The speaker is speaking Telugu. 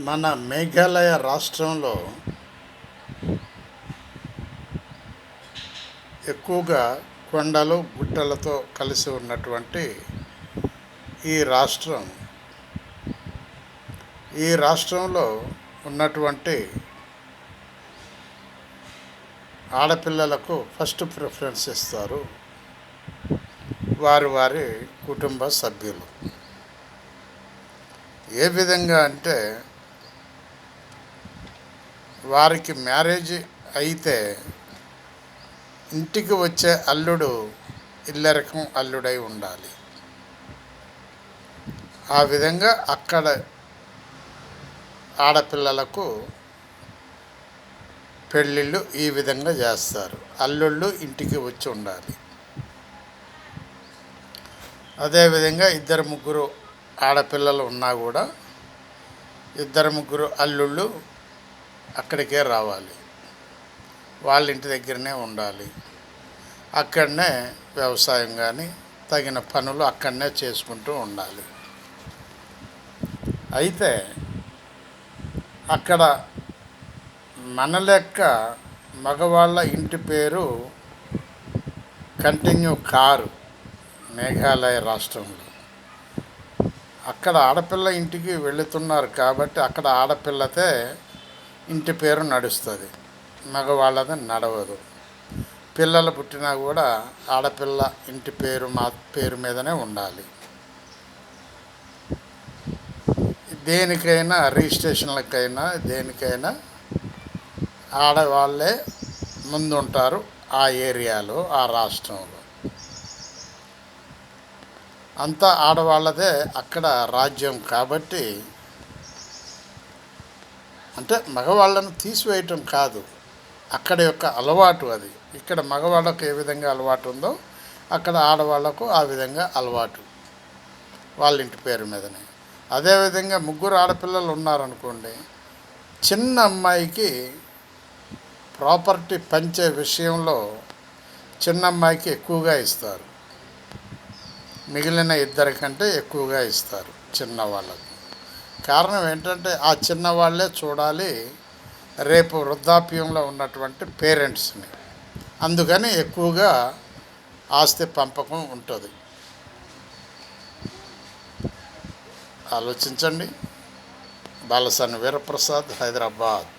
మన మేఘాలయ రాష్ట్రంలో ఎక్కువగా కొండలు గుట్టలతో కలిసి ఉన్నటువంటి ఈ రాష్ట్రం ఈ రాష్ట్రంలో ఉన్నటువంటి ఆడపిల్లలకు ఫస్ట్ ప్రిఫరెన్స్ ఇస్తారు వారి కుటుంబ సభ్యులు. ఏ విధంగా అంటే వారికి మ్యారేజ్ అయితే ఇంటికి వచ్చే అల్లుడు ఇల్లరికం అల్లుడై ఉండాలి. ఆ విధంగా అక్కడ ఆడపిల్లలకు పెళ్ళిళ్ళు ఈ విధంగా చేస్తారు. అల్లుళ్ళు ఇంటికి వచ్చి ఉండాలి. అదేవిధంగా ఇద్దరు ముగ్గురు ఆడపిల్లలు ఉన్నా కూడా ఇద్దరు ముగ్గురు అల్లుళ్ళు అక్కడికే రావాలి. వాళ్ళ ఇంటి దగ్గరనే ఉండాలి. అక్కడనే వ్యవసాయం కానీ తగిన పనులు అక్కడనే చేసుకుంటూ ఉండాలి. అయితే అక్కడ మన లెక్క మగవాళ్ళ ఇంటి పేరు కంటిన్యూ కారు. మేఘాలయ రాష్ట్రంలో అక్కడ ఆడపిల్ల ఇంటికి వెళుతున్నారు కాబట్టి అక్కడ ఆడపిల్లతే ఇంటి పేరు నడుస్తుంది, మగవాళ్ళది నడవదు. పిల్లలు పుట్టినా కూడా ఆడపిల్ల ఇంటి పేరు మా పేరు మీదనే ఉండాలి. దేనికైనా రిజిస్ట్రేషన్లకైనా దేనికైనా ఆడవాళ్ళే ముందుంటారు. ఆ ఏరియాలో ఆ రాష్ట్రంలో అంతా ఆడవాళ్ళదే అక్కడ రాజ్యం కాబట్టి, అంటే మగవాళ్ళను తీసివేయటం కాదు, అక్కడ యొక్క అలవాటు అది. ఇక్కడ మగవాళ్ళకు ఏ విధంగా అలవాటు ఉందో అక్కడ ఆడవాళ్లకు ఆ విధంగా అలవాటు వాళ్ళ ఇంటి పేరు మీదనే. అదేవిధంగా ముగ్గురు ఆడపిల్లలు ఉన్నారనుకోండి, చిన్న అమ్మాయికి ప్రాపర్టీ పంచే విషయంలో చిన్న అమ్మాయికి ఎక్కువగా ఇస్తారు, మిగిలిన ఇద్దరికంటే ఎక్కువగా ఇస్తారు చిన్నవాళ్ళకు. కారణం ఏంటంటే ఆ చిన్నవాళ్ళే చూడాలి రేపు వృద్ధాప్యంలో ఉన్నటువంటి పేరెంట్స్ని. అందుకని ఎక్కువగా ఆస్తి పంపకం ఉంటుంది. ఆలోచించండి. బాలసాని వీరప్రసాద్, హైదరాబాద్.